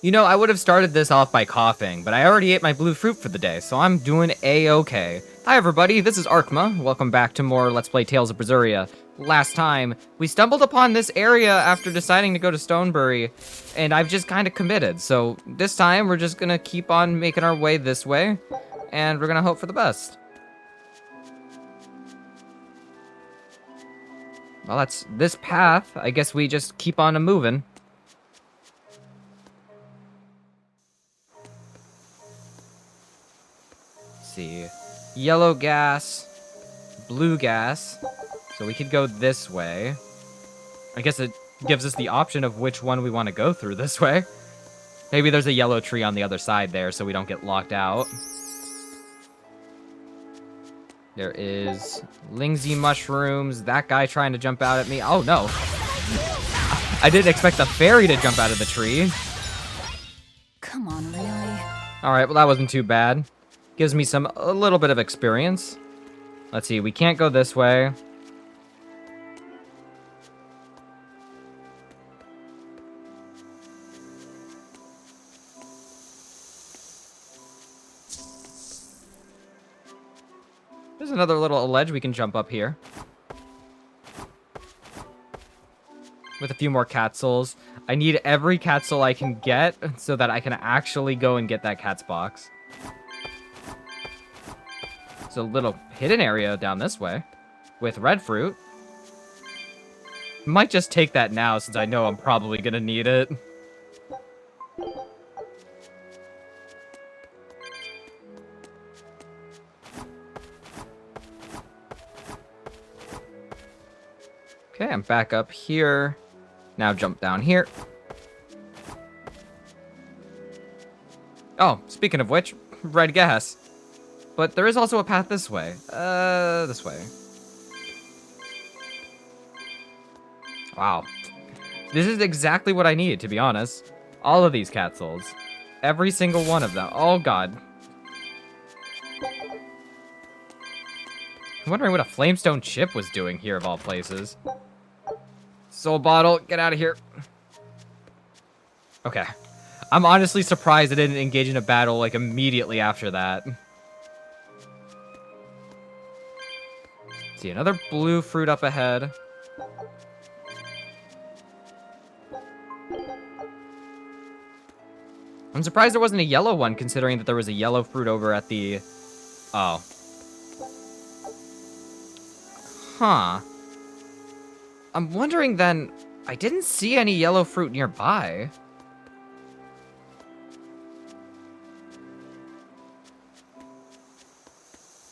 You know, I would have started this off by coughing, but I already ate my blue fruit for the day, so I'm doing A-okay. Hi everybody, this is Arkma. Welcome back to more Let's Play Tales of Berseria. Last time, we stumbled upon this area after deciding to go to Stonebury, and I've just kind of committed, so this time we're just gonna keep on making our way this way, and we're gonna hope for the best. Well, that's this path. I guess we just keep on moving. See, yellow gas, blue gas, so we could go this way. I guess it gives us the option of which one we want to go through this way. Maybe there's a yellow tree on the other side there so we don't get locked out. There is Lingsy mushrooms, that guy trying to jump out at me. Oh no, I didn't expect the fairy to jump out of the tree. Come on, really? Alright, well that wasn't too bad. Gives me a little bit of experience. Let's see, we can't go this way. There's another little ledge we can jump up here. With a few more cat souls. I need every cat soul I can get so that I can actually go and get that cat's box. There's a little hidden area down this way with red fruit. Might just take that now since I know I'm probably gonna need it. Okay, I'm back up here. Now jump down here. Oh, speaking of which, red gas. But there is also a path this way. This way. Wow. This is exactly what I needed, to be honest. All of these cat souls. Every single one of them. Oh, God. I'm wondering what a flamestone chip was doing here, of all places. Soul bottle, get out of here. Okay. I'm honestly surprised I didn't engage in a battle, like, immediately after that. See, another blue fruit up ahead. I'm surprised there wasn't a yellow one, considering that there was a yellow fruit over at the... Oh. Huh. I'm wondering then, I didn't see any yellow fruit nearby.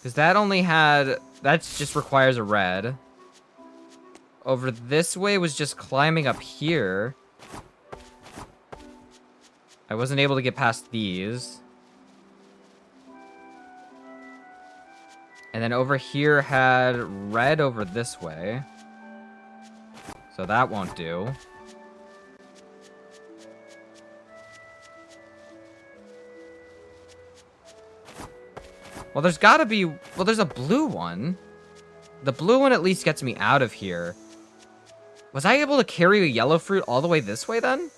Because that only had... That just requires a red. Over this way was just climbing up here. I wasn't able to get past these. And then over here had red over this way. So that won't do. Well, there's gotta be... Well, there's a blue one. The blue one at least gets me out of here. Was I able to carry a yellow fruit all the way this way, then?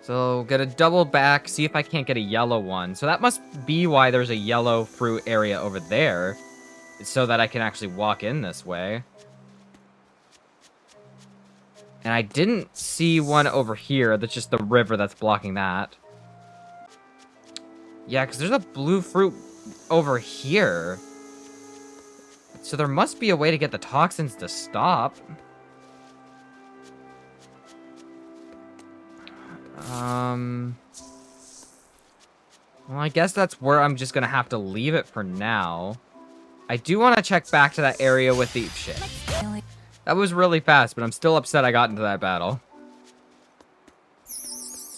So, gotta double back, see if I can't get a yellow one. So that must be why there's a yellow fruit area over there. So that I can actually walk in this way. And I didn't see one over here. That's just the river that's blocking that. Yeah, because there's a blue fruit over here. So there must be a way to get the toxins to stop. Well, I guess that's where I'm just gonna have to leave it for now. I do want to check back to that area with the... Shit. That was really fast, but I'm still upset I got into that battle.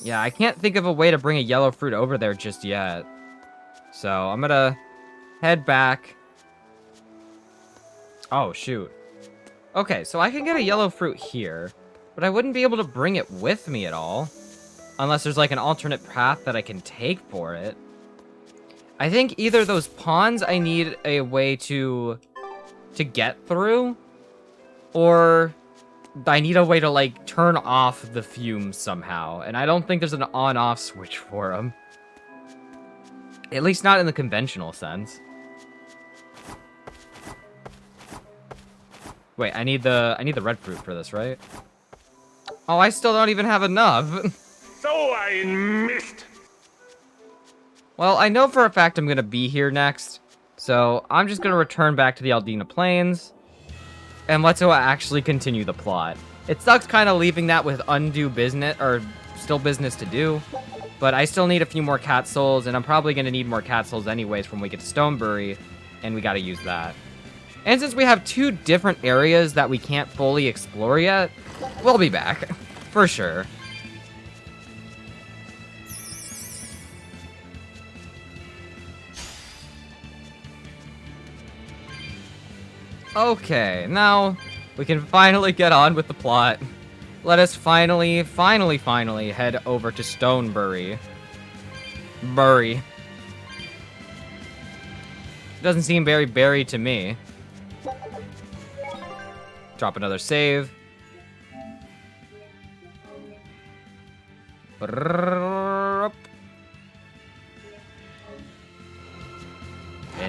Yeah, I can't think of a way to bring a yellow fruit over there just yet. So, I'm gonna head back. Oh, shoot. Okay, so I can get a yellow fruit here, but I wouldn't be able to bring it with me at all. Unless there's like an alternate path that I can take for it. I think either those ponds I need a way to get through, or I need a way to, like, turn off the fumes somehow. And I don't think there's an on-off switch for them. At least not in the conventional sense. Wait, I need the red fruit for this, right? Oh, I still don't even have enough. So I missed. Well, I know for a fact I'm gonna be here next, so I'm just gonna return back to the Aldina Plains, and let's actually continue the plot. It sucks kind of leaving that with undue business, or still business to do, but I still need a few more cat souls, and I'm probably gonna need more cat souls anyways when we get to Stonebury, and we gotta use that. And since we have 2 different areas that we can't fully explore yet, we'll be back, for sure. Okay, now we can finally get on with the plot. Let us finally head over to Stonebury. Bury. Doesn't seem very berry to me. Drop another save. And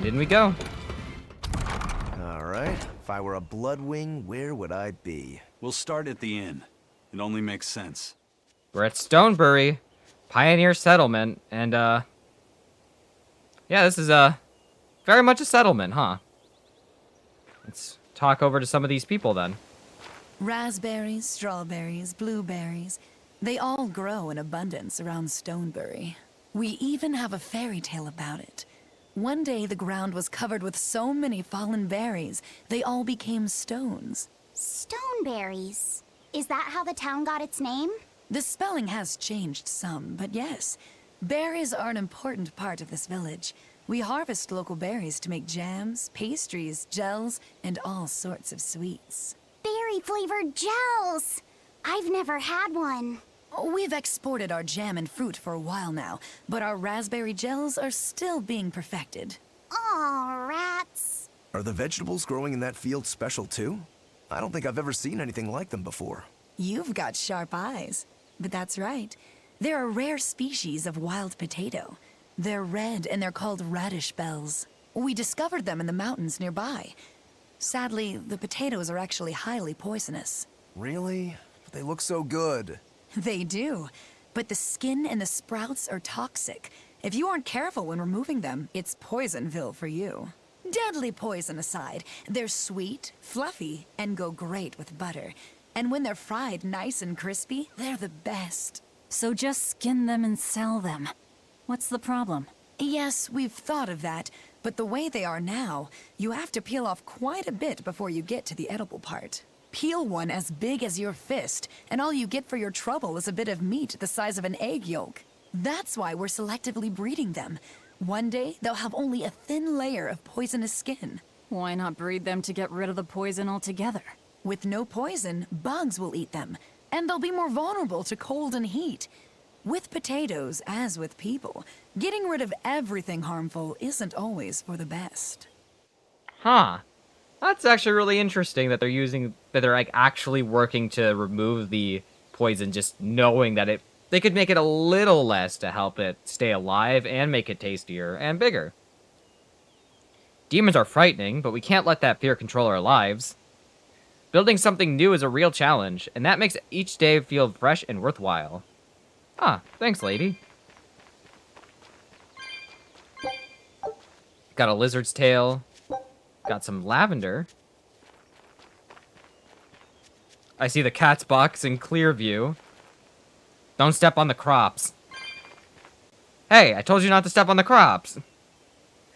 in we go. Alright, if I were a Bloodwing, where would I be? We'll start at the inn. It only makes sense. We're at Stonebury, Pioneer Settlement, and, yeah, this is, very much a settlement, huh? Let's talk over to some of these people, then. Raspberries, strawberries, blueberries. They all grow in abundance around Stonebury. We even have a fairy tale about it. One day the ground was covered with so many fallen berries, they all became stones. Stoneberries. Is that how the town got its name? The spelling has changed some, but yes. Berries are an important part of this village. We harvest local berries to make jams, pastries, gels, and all sorts of sweets. Berry-flavored gels! I've never had one. We've exported our jam and fruit for a while now, but our raspberry gels are still being perfected. Aw, rats. Are the vegetables growing in that field special too? I don't think I've ever seen anything like them before. You've got sharp eyes. But that's right. They're a rare species of wild potato. They're red and they're called radish bells. We discovered them in the mountains nearby. Sadly, the potatoes are actually highly poisonous. Really? But they look so good. They do. But the skin and the sprouts are toxic. If you aren't careful when removing them, it's Poisonville for you. Deadly poison aside, they're sweet, fluffy, and go great with butter. And when they're fried nice and crispy, they're the best. So just skin them and sell them. What's the problem? Yes, we've thought of that, but the way they are now, you have to peel off quite a bit before you get to the edible part. Peel one as big as your fist, and all you get for your trouble is a bit of meat the size of an egg yolk. That's why we're selectively breeding them. One day, they'll have only a thin layer of poisonous skin. Why not breed them to get rid of the poison altogether? With no poison, bugs will eat them, and they'll be more vulnerable to cold and heat. With potatoes, as with people, getting rid of everything harmful isn't always for the best. Huh. That's actually really interesting that they're like actually working to remove the poison, just knowing that they could make it a little less to help it stay alive and make it tastier and bigger. Demons are frightening, but we can't let that fear control our lives. Building something new is a real challenge, and that makes each day feel fresh and worthwhile. Ah, thanks, lady. Got a lizard's tail. Got some lavender. I see the cat's box in clear view. Don't step on the crops. Hey, I told you not to step on the crops.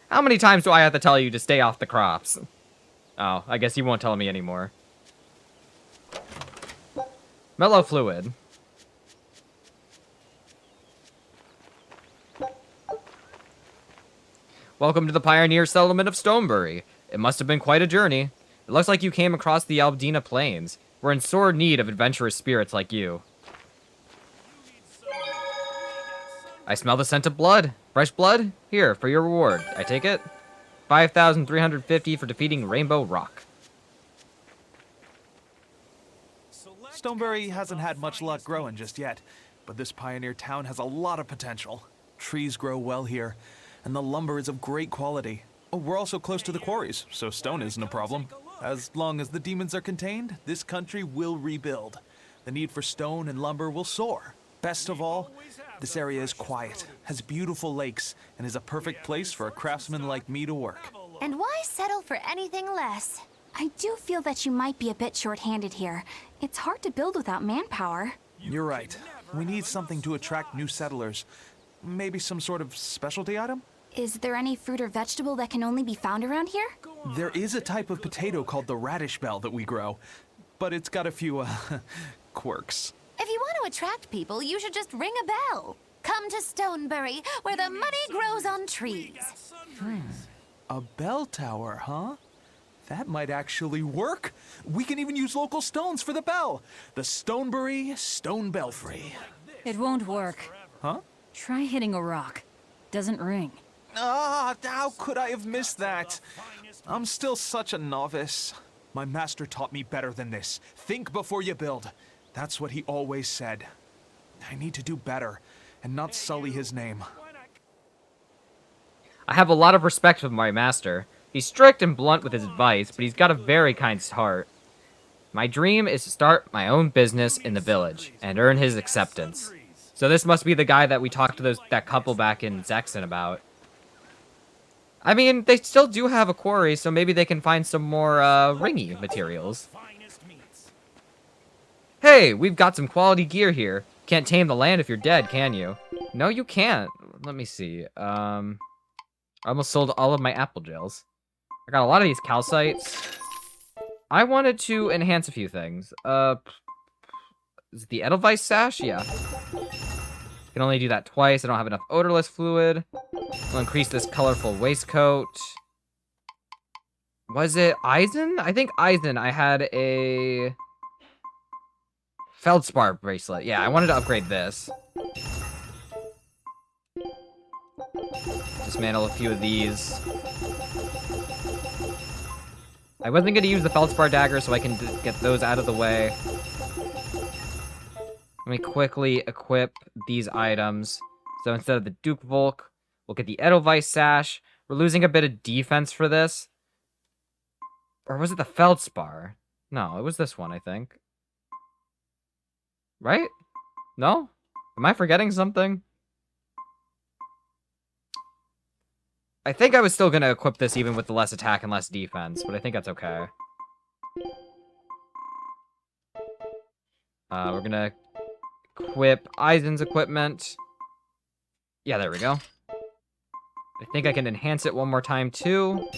How many times do I have to tell you to stay off the crops? Oh, I guess you won't tell me anymore. Mellow fluid. Welcome to the Pioneer Settlement of Stonebury. It must have been quite a journey. It looks like you came across the Aldina Plains. We're in sore need of adventurous spirits like you. I smell the scent of blood. Fresh blood? Here, for your reward. I take it? 5,350 for defeating Rainbow Rock. So Stonebury hasn't had much luck growing just yet, but this pioneer town has a lot of potential. Trees grow well here, and the lumber is of great quality. Oh, we're also close to the quarries, so stone isn't a problem. As long as the demons are contained, this country will rebuild. The need for stone and lumber will soar. Best of all, this area is quiet, has beautiful lakes, and is a perfect place for a craftsman like me to work. And why settle for anything less? I do feel that you might be a bit short-handed here. It's hard to build without manpower. You're right. We need something to attract new settlers. Maybe some sort of specialty item? Is there any fruit or vegetable that can only be found around here? There is a type of potato called the radish bell that we grow, but it's got a few, quirks. If you want to attract people, you should just ring a bell. Come to Stonebury, where the money grows on trees. A bell tower, huh? That might actually work. We can even use local stones for the bell. The Stonebury Stone Belfry. It won't work. Huh? Try hitting a rock. Doesn't ring. Ah, how could I have missed that? I'm still such a novice. My master taught me better than this. Think before you build. That's what he always said. I need to do better and not sully his name. I have a lot of respect for my master. He's strict and blunt with his advice, but he's got a very kind heart. My dream is to start my own business in the village and earn his acceptance. So this must be the guy that we talked to that couple back in Zexon about. I mean, they still do have a quarry, so maybe they can find some more ringy materials. Hey, we've got some quality gear here. Can't tame the land if you're dead, can you? No, you can't. Let me see. I almost sold all of my apple gels. I got a lot of these calcites. I wanted to enhance a few things. Is it the Edelweiss sash? Yeah. Can only do that twice. I don't have enough odorless fluid. We'll increase this colorful waistcoat. Was it Eisen? I think Eisen. I had a Feldspar Bracelet. Yeah, I wanted to upgrade this. Dismantle a few of these. I wasn't going to use the Feldspar dagger, so I can get those out of the way. Let me quickly equip these items. So instead of the Duke Volk, we'll get the Edelweiss sash. We're losing a bit of defense for this. Or was it the Feldspar? No, it was this one, I think. Right? No? Am I forgetting something? I think I was still going to equip this even with the less attack and less defense, but I think that's okay. We're going to equip Eisen's equipment. Yeah, there we go. I think I can enhance it one more time, too.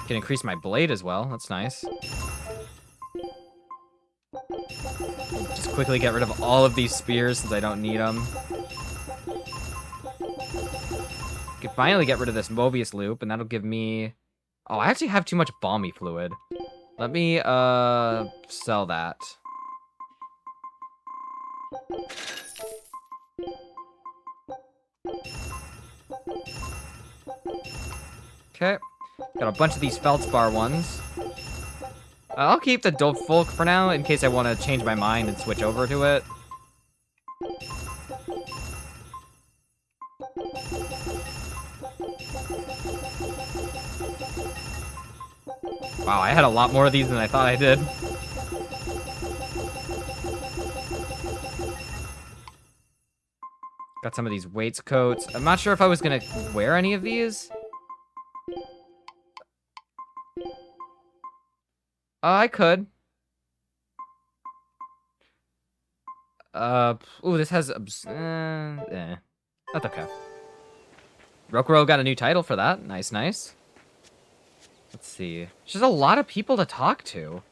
Can increase my blade as well. That's nice. Just quickly get rid of all of these spears since I don't need them. Can finally get rid of this Mobius loop, and that'll give me... Oh, I actually have too much balmy fluid. Let me, sell that. Okay. Got a bunch of these Feldspar ones. I'll keep the Doffolk for now, in case I want to change my mind and switch over to it. Wow, I had a lot more of these than I thought I did. Got some of these weights coats. I'm not sure if I was gonna wear any of these. I could. Ooh, this has... That's okay. Rokuro got a new title for that. Nice, nice. Let's see. There's just a lot of people to talk to.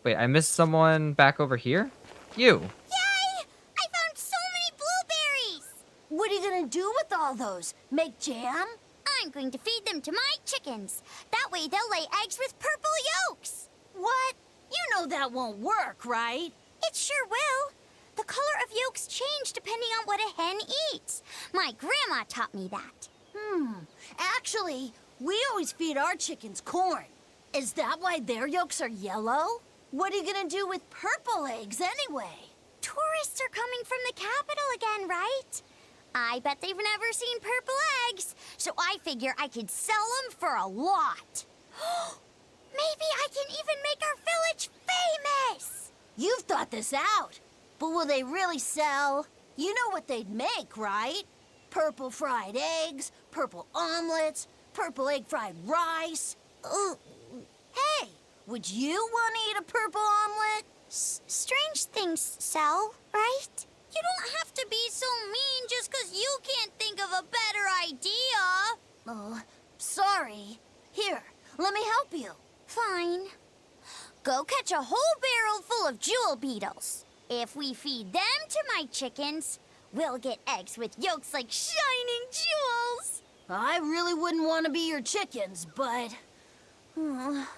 Wait, I missed someone back over here? You. Yay! I found so many blueberries! What are you gonna do with all those? Make jam? I'm going to feed them to my chickens. That way they'll lay eggs with purple yolks. What? You know that won't work, right? It sure will. The color of yolks change depending on what a hen eats. My grandma taught me that. Actually, we always feed our chickens corn. Is that why their yolks are yellow? What are you gonna do with purple eggs anyway? Tourists are coming from the capital again, right? I bet they've never seen purple eggs, so I figure I could sell them for a lot. Maybe I can even make our village famous! You've thought this out, but will they really sell? You know what they'd make, right? Purple fried eggs, purple omelets, purple egg fried rice. Hey, would you want to eat a purple omelet? Strange things sell, right? You don't have to be so mean just 'cause you can't think of a better idea. Oh, sorry. Here, let me help you. Fine. Go catch a whole barrel full of jewel beetles. If we feed them to my chickens, we'll get eggs with yolks like shining jewels. I really wouldn't want to be your chickens, but...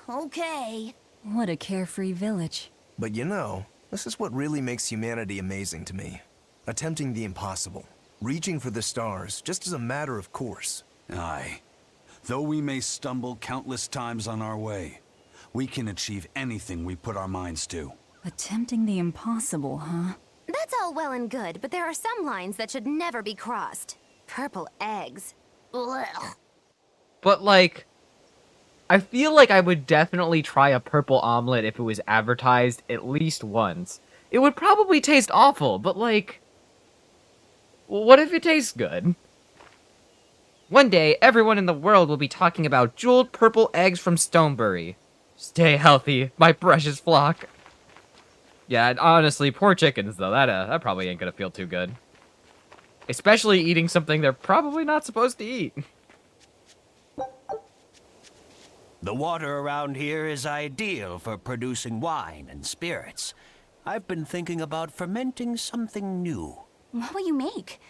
okay. What a carefree village. But you know, this is what really makes humanity amazing to me. Attempting the impossible. Reaching for the stars, just as a matter of course. Aye. Though we may stumble countless times on our way, we can achieve anything we put our minds to. Attempting the impossible, huh? That's all well and good, but there are some lines that should never be crossed. Purple eggs. Ugh. But, like, I feel like I would definitely try a purple omelet if it was advertised at least once. It would probably taste awful, but, like, what if it tastes good? One day, everyone in the world will be talking about jeweled purple eggs from Stonebury. Stay healthy, my precious flock. Yeah, and honestly, poor chickens, though. That probably ain't gonna feel too good. Especially eating something they're probably not supposed to eat. The water around here is ideal for producing wine and spirits. I've been thinking about fermenting something new. What will you make?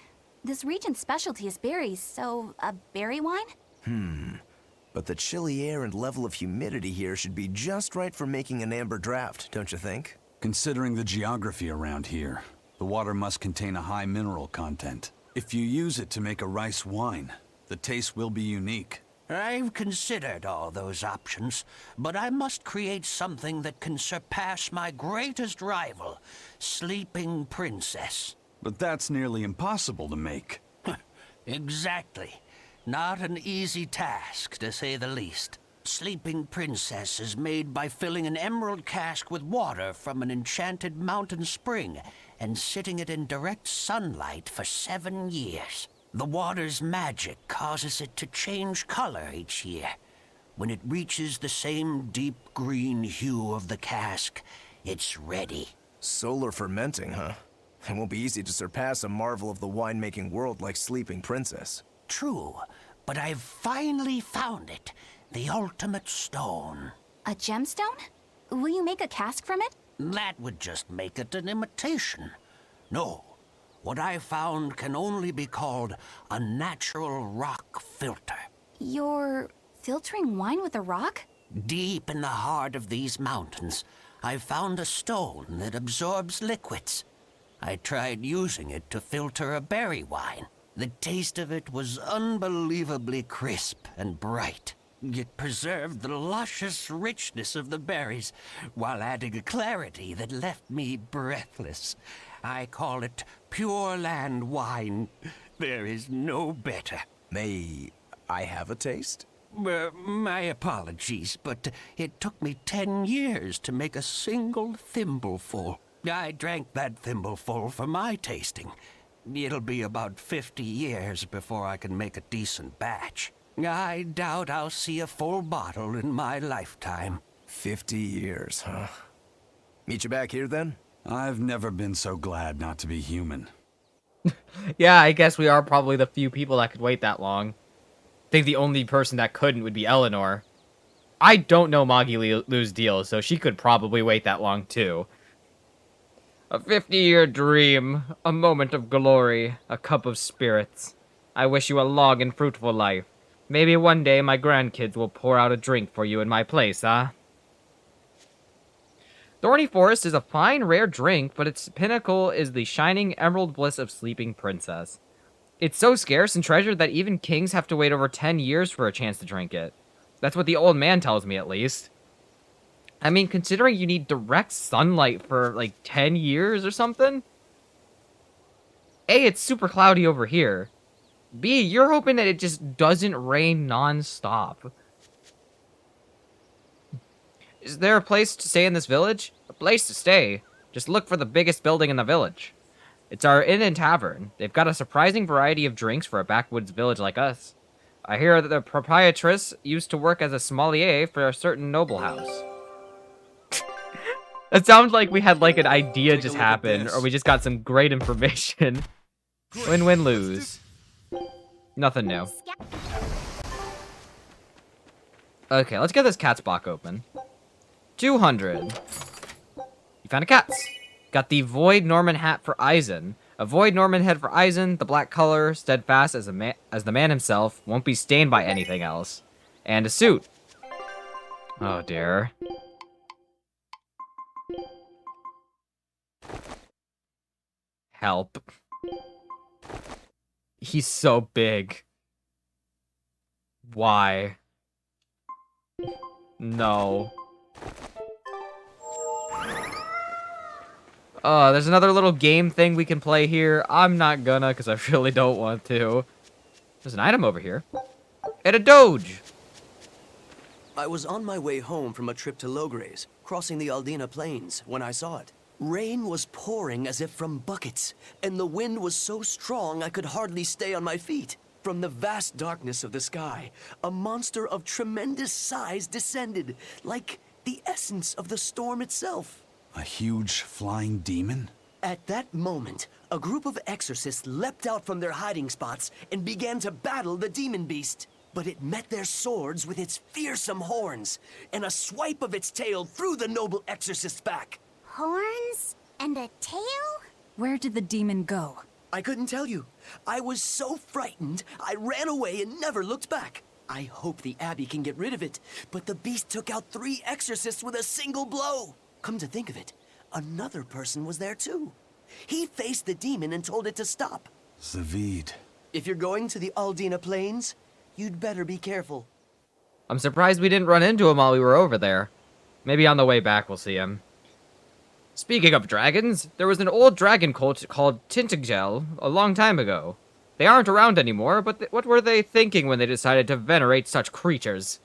This region's specialty is berries, so a berry wine? But the chilly air and level of humidity here should be just right for making an amber draft, don't you think? Considering the geography around here, the water must contain a high mineral content. If you use it to make a rice wine, the taste will be unique. I've considered all those options, but I must create something that can surpass my greatest rival, Sleeping Princess. But that's nearly impossible to make. Exactly. Not an easy task, to say the least. Sleeping Princess is made by filling an emerald cask with water from an enchanted mountain spring and sitting it in direct sunlight for 7 years. The water's magic causes it to change color each year. When it reaches the same deep green hue of the cask, it's ready. Solar fermenting, huh? It won't be easy to surpass a marvel of the winemaking world like Sleeping Princess. True, but I've finally found it. The ultimate stone. A gemstone? Will you make a cask from it? That would just make it an imitation. No, what I found can only be called a natural rock filter. You're filtering wine with a rock? Deep in the heart of these mountains, I found a stone that absorbs liquids. I tried using it to filter a berry wine. The taste of it was unbelievably crisp and bright. It preserved the luscious richness of the berries, while adding a clarity that left me breathless. I call it Pure Land wine. There is no better. May I have a taste? My apologies, but it took me 10 years to make a single thimbleful. I drank that thimbleful for my tasting. It'll be about 50 years before I can make a decent batch. I doubt I'll see a full bottle in my lifetime. 50 years, huh? Meet you back here, then? I've never been so glad not to be human. Yeah, I guess we are probably the few people that could wait that long. I think the only person that couldn't would be Eleanor. I don't know Moggy Lou's deal, so she could probably wait that long, too. A 50-year dream, a moment of glory, a cup of spirits. I wish you a long and fruitful life. Maybe one day my grandkids will pour out a drink for you in my place, huh? Thorny Forest is a fine, rare drink, but its pinnacle is the shining emerald bliss of Sleeping Princess. It's so scarce and treasured that even kings have to wait over 10 years for a chance to drink it. That's what the old man tells me, at least. I mean, considering you need direct sunlight for like 10 years or something. A, it's super cloudy over here. B, you're hoping that it just doesn't rain non-stop. Is there a place to stay in this village? A place to stay. Just look for the biggest building in the village. It's our inn and tavern. They've got a surprising variety of drinks for a backwoods village like us. I hear that the proprietress used to work as a sommelier for a certain noble house. It sounds like we had like an idea just happen, or we just got some great information. Win-win lose. Nothing new. Okay, let's get this cat's box open. 200. You found a cat's. Got the Void Norman hat for Eisen. A Void Norman head for Eisen, the black color, steadfast as the man himself, won't be stained by anything else. And a suit. Oh dear. Help. He's so big. Why? No. Oh, there's another little game thing we can play here. I'm not gonna, because I really don't want to. There's an item over here. And a doge! I was on my way home from a trip to Logres, crossing the Aldina Plains, when I saw it. Rain was pouring as if from buckets, and the wind was so strong I could hardly stay on my feet. From the vast darkness of the sky, a monster of tremendous size descended, like the essence of the storm itself. A huge flying demon? At that moment, a group of exorcists leapt out from their hiding spots and began to battle the demon beast. But it met their swords with its fearsome horns, and a swipe of its tail threw the noble exorcist's back. Horns? And a tail? Where did the demon go? I couldn't tell you. I was so frightened, I ran away and never looked back. I hope the Abbey can get rid of it, but the beast took out 3 exorcists with a single blow. Come to think of it, another person was there too. He faced the demon and told it to stop. Zavid. If you're going to the Aldina Plains, you'd better be careful. I'm surprised we didn't run into him while we were over there. Maybe on the way back we'll see him. Speaking of dragons, there was an old dragon cult called Tintigel a long time ago. They aren't around anymore, but what were they thinking when they decided to venerate such creatures?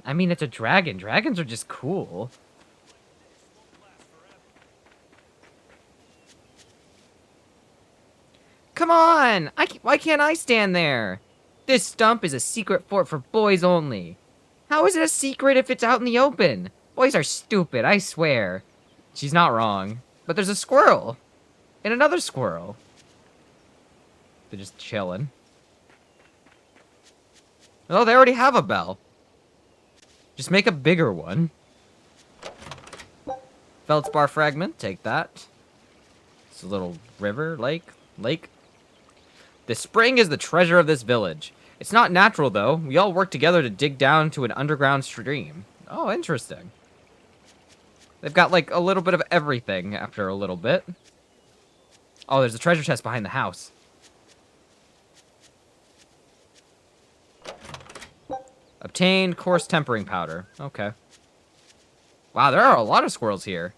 I mean, it's a dragon. Dragons are just cool. Come on! Why can't I stand there? This stump is a secret fort for boys only. How is it a secret if it's out in the open? Boys are stupid, I swear. She's not wrong. But there's a squirrel. And another squirrel. They're just chilling. Oh, they already have a bell. Just make a bigger one. Feldspar fragment, take that. It's a little river, lake. The spring is the treasure of this village. It's not natural, though. We all work together to dig down to an underground stream. Oh, interesting. They've got, like, a little bit of everything after a little bit. Oh, there's a treasure chest behind the house. Obtained coarse tempering powder. Okay. Wow, there are a lot of squirrels here.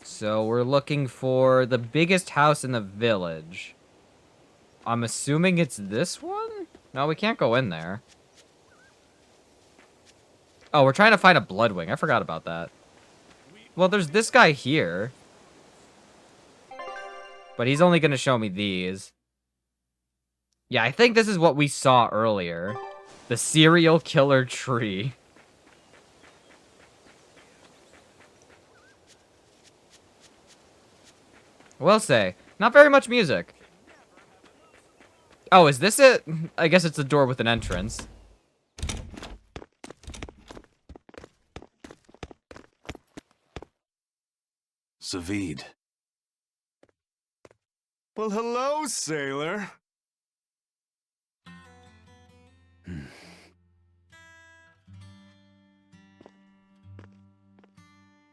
So we're looking for the biggest house in the village. I'm assuming it's this one? No, we can't go in there. Oh, we're trying to find a Bloodwing. I forgot about that. Well, there's this guy here. But he's only going to show me these. Yeah, I think this is what we saw earlier. The serial killer tree. Will say, not very much music. Oh, is this it? I guess it's a door with an entrance. Zavid. Well, hello, sailor.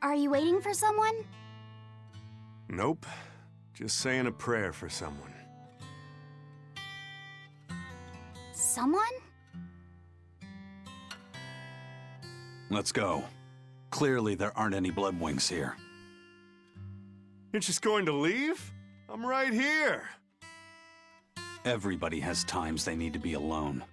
Are you waiting for someone? Nope. Just saying a prayer for someone. someone? Let's go. Clearly there aren't any Bloodwings here. You're just going to leave? I'm right here. Everybody has times they need to be alone.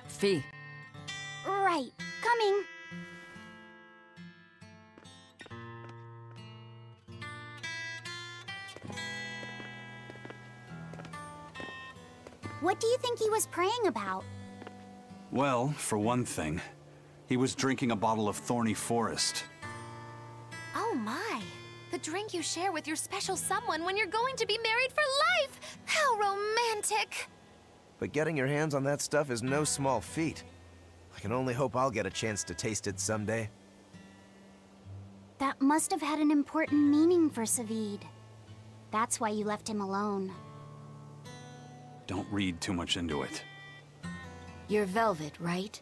Fee. Right, coming. What do you think he was praying about? Well, for one thing, he was drinking a bottle of Thorny Forest. Oh my. The drink you share with your special someone when you're going to be married for life! How romantic! But getting your hands on that stuff is no small feat. I can only hope I'll get a chance to taste it someday. That must have had an important meaning for Savid. That's why you left him alone. Don't read too much into it. You're Velvet, right?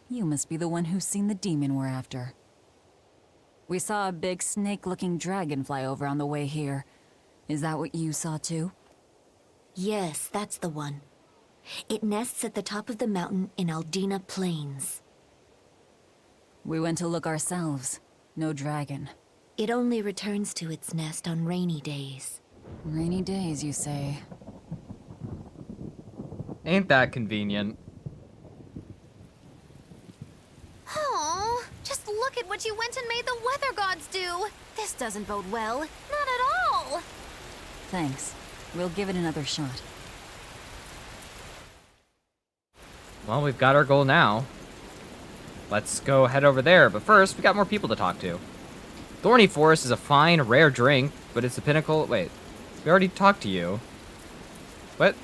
You must be the one who's seen the demon we're after. We saw a big snake-looking dragon fly over on the way here. Is that what you saw too? Yes, that's the one. It nests at the top of the mountain in Aldina Plains. We went to look ourselves. No dragon. It only returns to its nest on rainy days. Rainy days, you say? Ain't that convenient? Oh, just look at what you went and made the weather gods do. This doesn't bode well. Not at all. Thanks. We'll give it another shot. Well, we've got our goal now. Let's go head over there, but first, we got more people to talk to. Thorny Forest is a fine, rare drink, but it's the pinnacle... Wait, we already talked to you. What?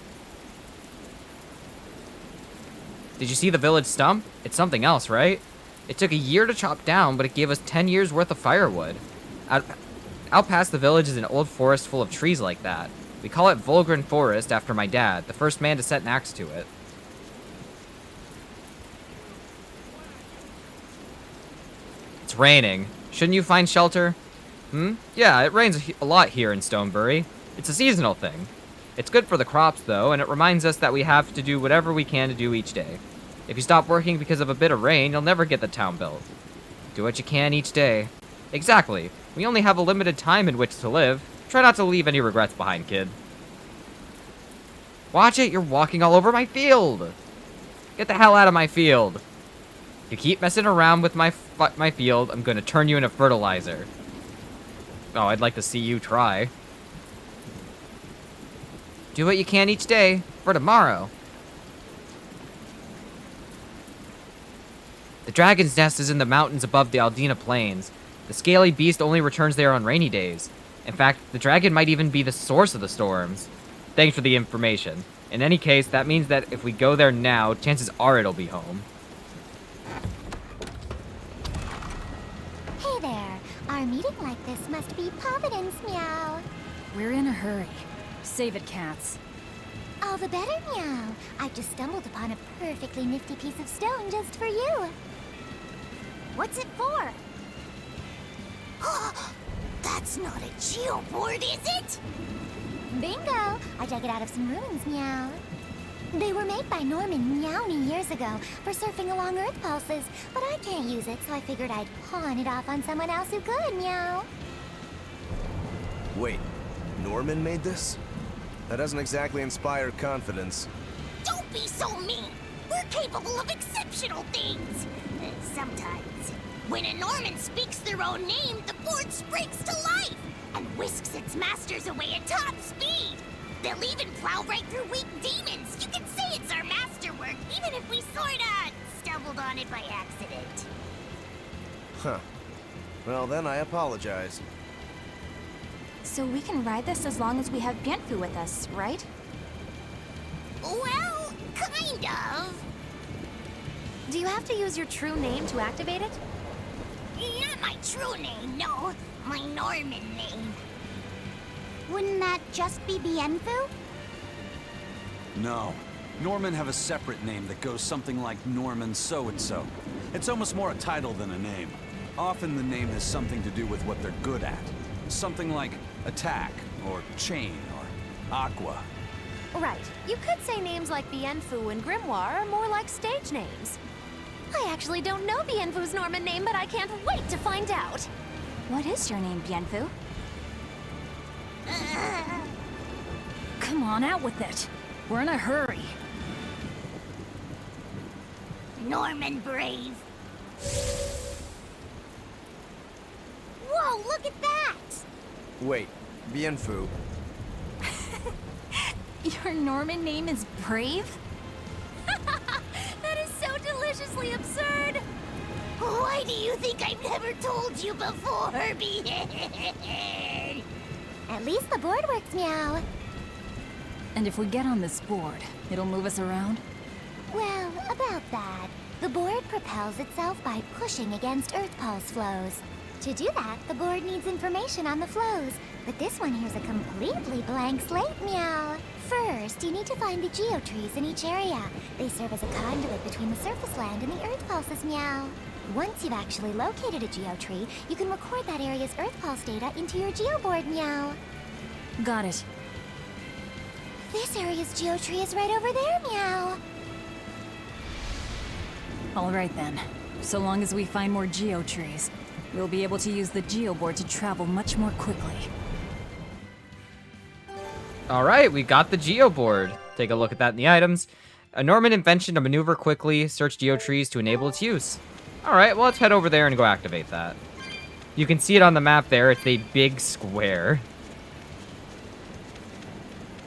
Did you see the village stump? It's something else, right? It took a year to chop down, but it gave us 10 years worth of firewood. Out past the village is an old forest full of trees like that. We call it Volgren Forest after my dad, the first man to set an axe to it. It's raining. Shouldn't you find shelter? Yeah, it rains a lot here in Stonebury. It's a seasonal thing. It's good for the crops, though, and it reminds us that we have to do whatever we can to do each day. If you stop working because of a bit of rain, you'll never get the town built. Do what you can each day. Exactly. We only have a limited time in which to live. Try not to leave any regrets behind, kid. Watch it, you're walking all over my field! Get the hell out of my field! You keep messing around with my field, I'm gonna turn you into fertilizer. Oh, I'd like to see you try. Do what you can each day, for tomorrow. The dragon's nest is in the mountains above the Aldina Plains. The scaly beast only returns there on rainy days. In fact, the dragon might even be the source of the storms. Thanks for the information. In any case, that means that if we go there now, chances are it'll be home. Hey there. Our meeting like this must be Providence, meow. We're in a hurry. Save it, cats. All the better, meow. I've just stumbled upon a perfectly nifty piece of stone just for you. What's it for? That's not a geoboard, is it? Bingo! I dug it out of some ruins, meow. They were made by Norman Meowny years ago for surfing along Earth pulses, but I can't use it, so I figured I'd pawn it off on someone else who could, meow. Wait, Norman made this? That doesn't exactly inspire confidence. Don't be so mean! We're capable of exceptional things! Sometimes. When a Norman speaks their own name, the board springs to life and whisks its masters away at top speed. They'll even plow right through weak demons. You can say it's our masterwork, even if we sorta stumbled on it by accident. Huh. Well, then I apologize. So we can ride this as long as we have Bantfu with us, right? Well, kind of. Do you have to use your true name to activate it? Not my true name, no. My Norman name. Wouldn't that just be Bienfu? No. Norman have a separate name that goes something like Norman so-and-so. It's almost more a title than a name. Often the name has something to do with what they're good at. Something like attack, or chain, or aqua. Right. You could say names like Bienfu and Grimoire are more like stage names. I actually don't know Bienfu's Norman name, but I can't wait to find out. What is your name, Bienfu? Come on, out with it. We're in a hurry. Norman Brave. Whoa, look at that! Wait, Bienfu. Your Norman name is Brave? That is so deliciously absurd! Why do you think I've never told you before, Behead? At least the board works, Meow. And if we get on this board, it'll move us around? Well, about that. The board propels itself by pushing against Earth Pulse flows. To do that, the board needs information on the flows. But this one here's a completely blank slate, Meow. First, you need to find the geotrees in each area. They serve as a conduit between the surface land and the Earth Pulses, Meow. Once you've actually located a geotree, you can record that area's Earth Pulse data into your geoboard, Meow. Got it. This area's geotree is right over there, Meow. All right then. So long as we find more geotrees, we'll be able to use the geoboard to travel much more quickly. All right, we got the geoboard. Take a look at that in the items. A Norman invention to maneuver quickly, search geotrees to enable its use. All right, well, let's head over there and go activate that. You can see it on the map there. It's a big square.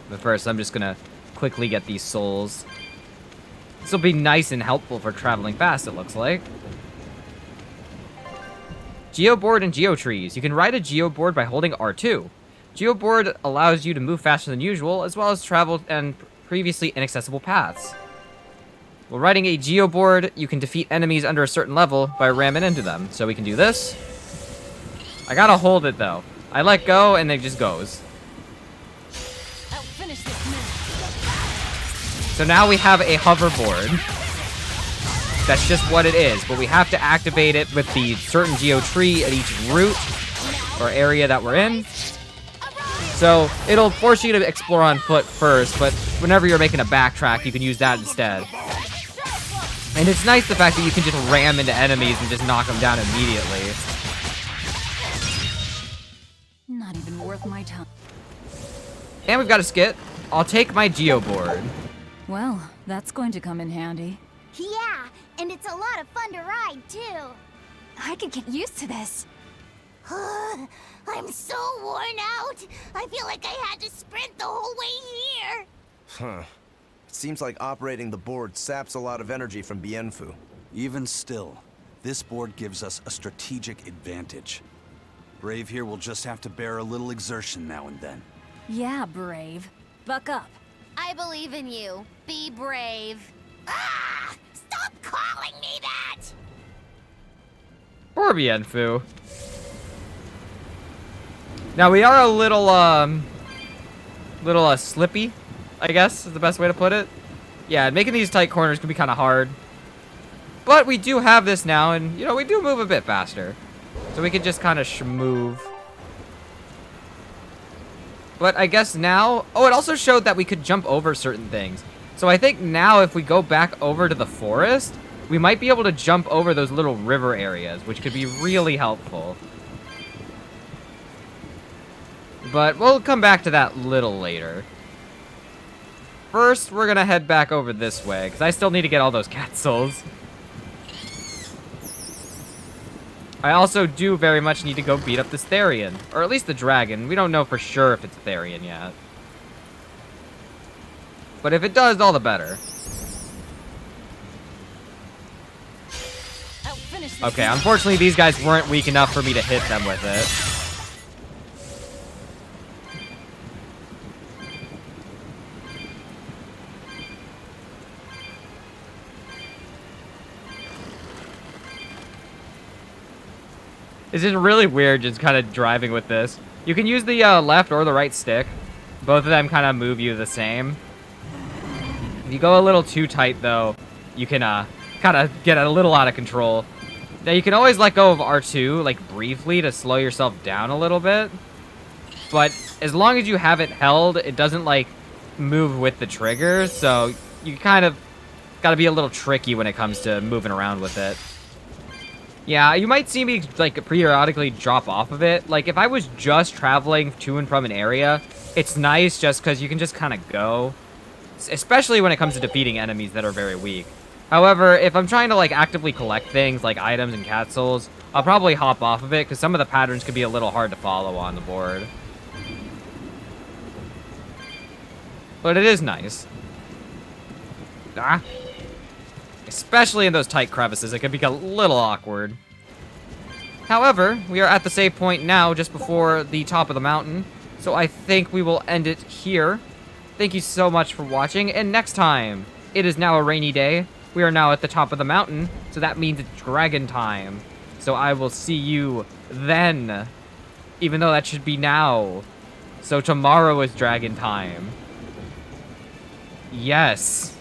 But first, I'm just gonna quickly get these souls. This will be nice and helpful for traveling fast, it looks like. Geoboard and geotrees. You can ride a geoboard by holding R2. Geoboard allows you to move faster than usual, as well as travel and previously inaccessible paths. While riding a geoboard, you can defeat enemies under a certain level by ramming into them. So we can do this. I gotta hold it, though. I let go, and it just goes. So now we have a hoverboard. That's just what it is, but we have to activate it with the certain geotree at each route or area that we're in. So it'll force you to explore on foot first, but whenever you're making a backtrack, you can use that instead. And it's nice the fact that you can just ram into enemies and just knock them down immediately. Not even worth my time. And we've got a skit. I'll take my geoboard. Well, that's going to come in handy. Yeah, and it's a lot of fun to ride, too. I could get used to this. I'm so worn out. I feel like I had to sprint the whole way here. Huh. It seems like operating the board saps a lot of energy from Bienfu. Even still, this board gives us a strategic advantage. Brave here will just have to bear a little exertion now and then. Yeah, Brave. Buck up. I believe in you. Be brave. Ah! Stop calling me that! Poor Bienfu. Now we are a little slippy, I guess is the best way to put it. Yeah, making these tight corners can be kind of hard. But we do have this now, and, you know, we do move a bit faster. So we can just kind of move. But I guess now... Oh, it also showed that we could jump over certain things. So I think now if we go back over to the forest, we might be able to jump over those little river areas, which could be really helpful. But we'll come back to that a little later. First, we're going to head back over this way, because I still need to get all those cat souls. I also do very much need to go beat up this Therian, or at least the dragon. We don't know for sure if it's a Therian yet. But if it does, all the better. Okay, unfortunately these guys weren't weak enough for me to hit them with it. It's just really weird just kind of driving with this. You can use the left or the right stick. Both of them kind of move you the same. If you go a little too tight, though, you can kind of get a little out of control. Now, you can always let go of R2, like, briefly to slow yourself down a little bit. But as long as you have it held, it doesn't, like, move with the trigger. So you kind of got to be a little tricky when it comes to moving around with it. Yeah, you might see me, like, periodically drop off of it. Like, if I was just traveling to and from an area, it's nice just because you can just kind of go. Especially when it comes to defeating enemies that are very weak. However, if I'm trying to, like, actively collect things like items and cat souls, I'll probably hop off of it because some of the patterns could be a little hard to follow on the board. But it is nice. Especially in those tight crevices, it can be a little awkward. However, we are at the save point now, just before the top of the mountain. So I think we will end it here. Thank you so much for watching, and next time, it is now a rainy day. We are now at the top of the mountain, so that means it's dragon time. So I will see you then, even though that should be now. So tomorrow is dragon time. Yes.